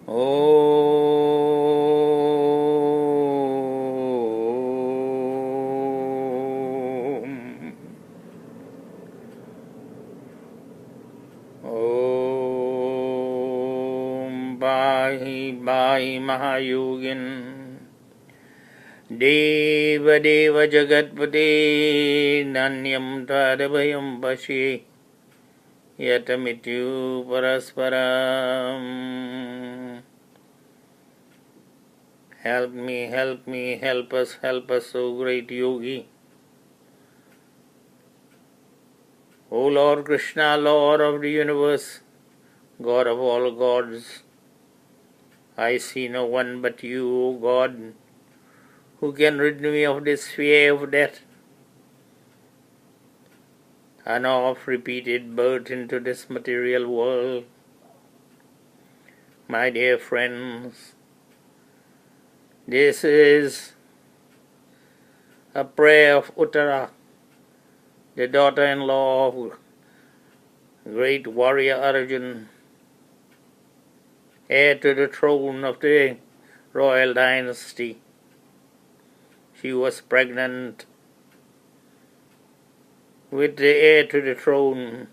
Om Bahi Bahi Mahayogin Deva Deva Jagatpate Nanyam Tadabhayam Pashi Yatamityu Parasparam. Help me, help us, O great Yogi. O Lord Krishna, Lord of the universe, God of all gods, I see no one but you, O God, who can rid me of this fear of death and of repeated birth into this material world. My dear friends, this is a prayer of Uttara, the daughter-in-law of great warrior Arjun, heir to the throne of the royal dynasty. She was pregnant with the heir to the throne,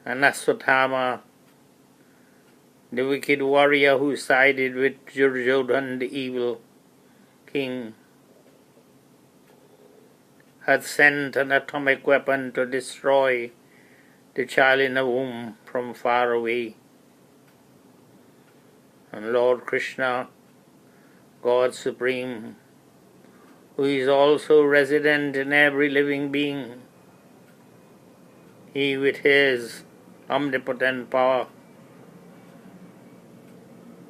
and Aswathama, the wicked warrior who sided with Duryodhana, the evil king, had sent an atomic weapon to destroy the child in the womb from far away. And Lord Krishna, God Supreme, who is also resident in every living being, he with his omnipotent power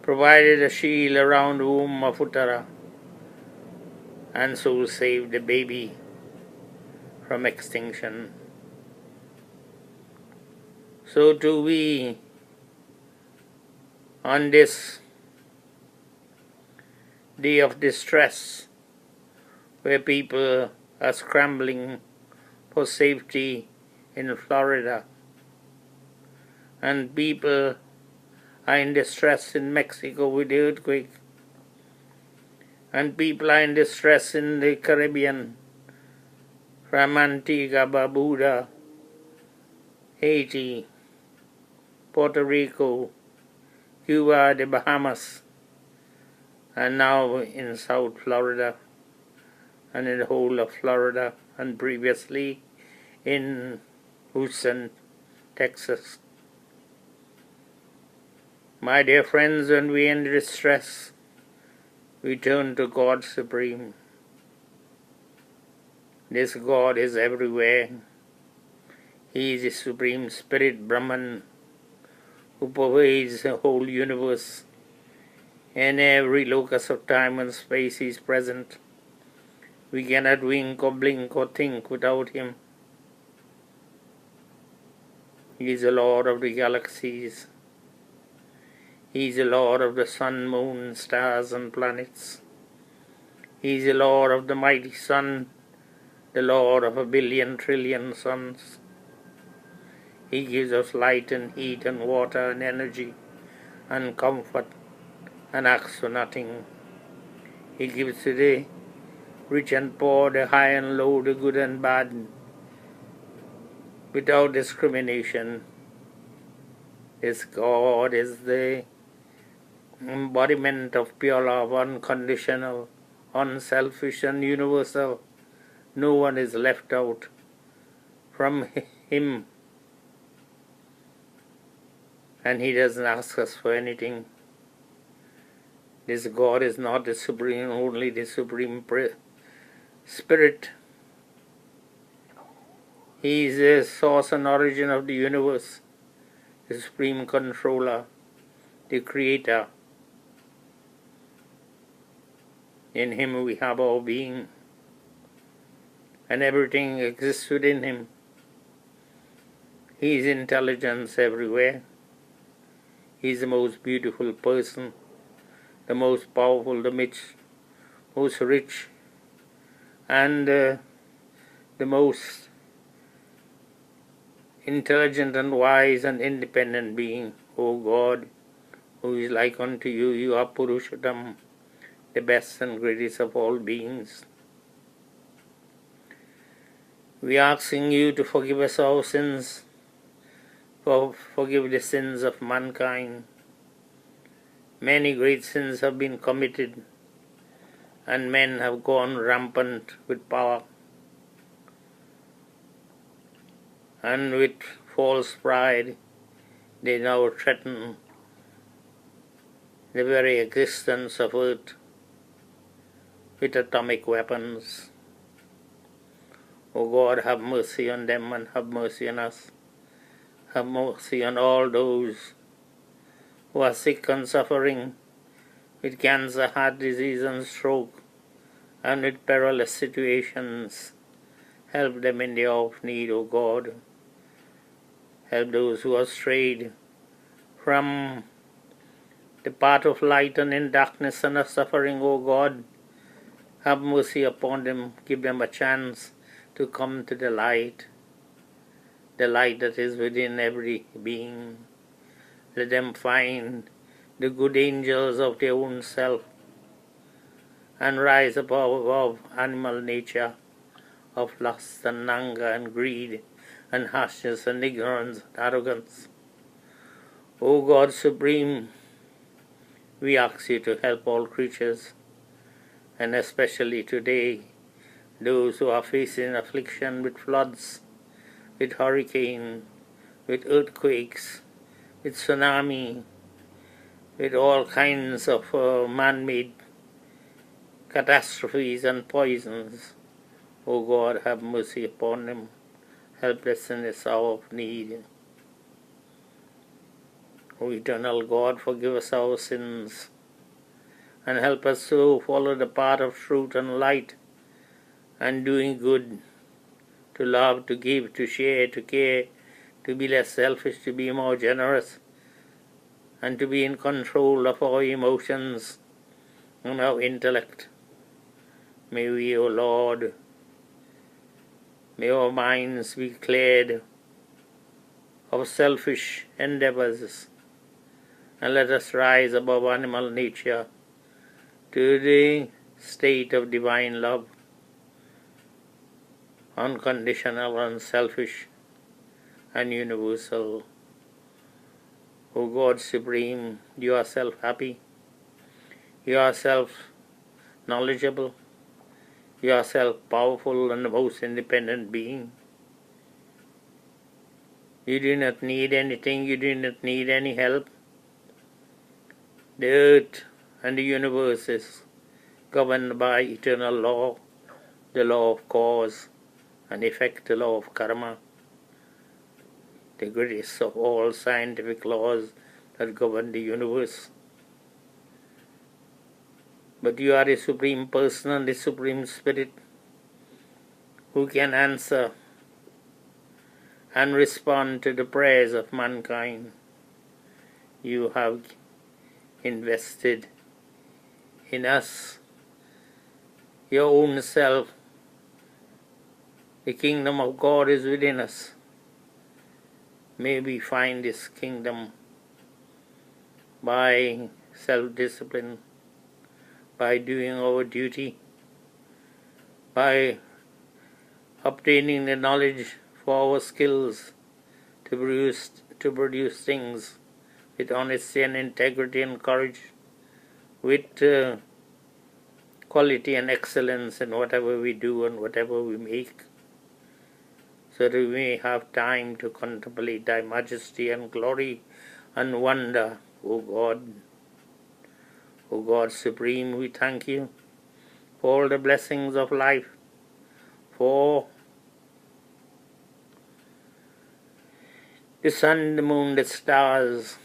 provided a shield around the womb of Uttara, and so saved the baby from extinction. So too we, on this day of distress, where people are scrambling for safety in Florida, and people are in distress in Mexico with the earthquake, and people are in distress in the Caribbean, from Antigua, Barbuda, Haiti, Puerto Rico, Cuba, the Bahamas, and now in South Florida, and in the whole of Florida, and previously in Houston, Texas. My dear friends, when we are in distress, we turn to God Supreme. This God is everywhere. He is the Supreme Spirit, Brahman, who pervades the whole universe. In every locus of time and space he is present. We cannot wink or blink or think without him. He is the Lord of the galaxies. He is the Lord of the sun, moon, stars, and planets. He is the Lord of the mighty sun, the Lord of 1,000,000,000 trillion suns. He gives us light and heat and water and energy and comfort and asks for nothing. He gives to the rich and poor, the high and low, the good and bad, without discrimination. This God is the embodiment of pure love, unconditional, unselfish, and universal. No one is left out from him, and he doesn't ask us for anything. This God is not the supreme, only the Supreme Spirit. He is the source and origin of the universe, the Supreme Controller, the Creator. In him we have our being, and everything exists within him. He is intelligence everywhere. He is the most beautiful person, the most powerful, the most rich, and the most intelligent and wise and independent being, O God, who is like unto you. You are Purushottam, the best and greatest of all beings. We are asking you to forgive us our sins, forgive the sins of mankind. Many great sins have been committed, and men have gone rampant with power, and with false pride they now threaten the very existence of earth with atomic weapons. O God, have mercy on them and have mercy on us. Have mercy on all those who are sick and suffering with cancer, heart disease and stroke, and with perilous situations. Help them in the hour of need, O God. Help those who are strayed from the path of light and in darkness and are suffering, O God. Have mercy upon them. Give them a chance to come to the light that is within every being. Let them find the good angels of their own self and rise above animal nature of lust and anger and greed and harshness and ignorance and arrogance. O God Supreme, we ask you to help all creatures, and especially today those who are facing affliction with floods, with hurricane, with earthquakes, with tsunami, with all kinds of man-made catastrophes and poisons. O God, have mercy upon them. Help us in this hour of need. O eternal God, forgive us our sins, and help us to follow the path of truth and light, and doing good, to love, to give, to share, to care, to be less selfish, to be more generous, and to be in control of our emotions and our intellect. May we, O Lord, may our minds be cleared of selfish endeavors, and let us rise above animal nature to the state of divine love, unconditional, unselfish, and universal. O God Supreme, you are self-happy, you are self-knowledgeable, you are self-powerful and the most independent being. You do not need anything, you do not need any help. The earth and the universe is governed by eternal law, the law of cause and effect, the law of karma, the greatest of all scientific laws that govern the universe. But you are the Supreme Person and the Supreme Spirit who can answer and respond to the prayers of mankind. You have invested in us your own self. The kingdom of God is within us. May we find this kingdom by self-discipline, by doing our duty, by obtaining the knowledge for our skills to produce things with honesty and integrity and courage, with quality and excellence in whatever we do and whatever we make, so that we may have time to contemplate thy majesty and glory and wonder, O God. O God Supreme, we thank you for all the blessings of life, for the sun, the moon, the stars,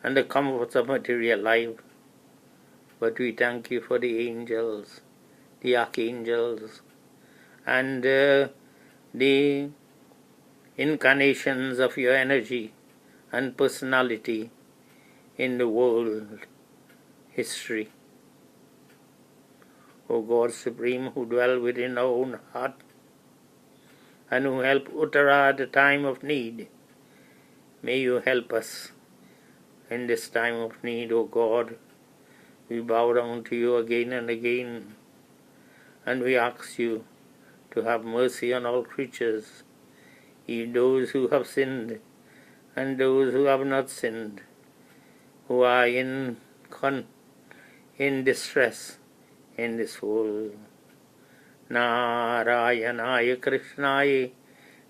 and the comforts of material life. But we thank you for the angels, the archangels, and the incarnations of your energy and personality in the world history. O God Supreme, who dwell within our own heart and who help Uttara at the time of need. May you help us in this time of need, O God. We bow down to you again and again, and we ask you to have mercy on all creatures, even those who have sinned and those who have not sinned, who are in distress in this world. Narayanaya Krishnaya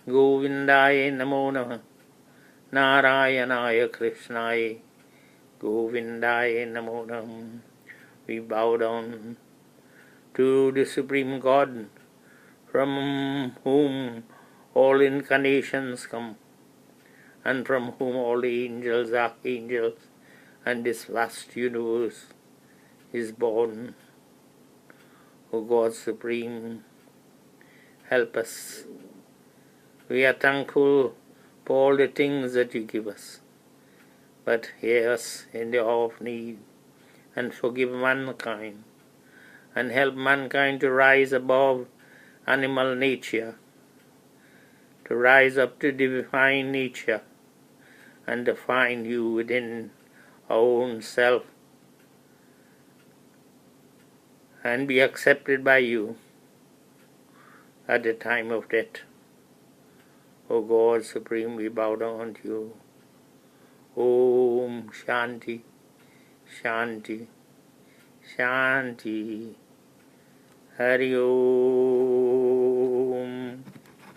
Govindaya Namo Namaha. Narayanaya Krishnaya Govindaya Namo Namaha. We bow down to the Supreme God, from whom all incarnations come, and from whom all the angels, archangels, and this vast universe is born. O God Supreme, help us. We are thankful for all the things that you give us, but hear us in the hour of need, and forgive mankind, and help mankind to rise above animal nature, to rise up to divine nature, and to find you within our own self, and be accepted by you at the time of death. O God Supreme, we bow down to you. Om Shanti, Shanti, Shanti. Hari Om.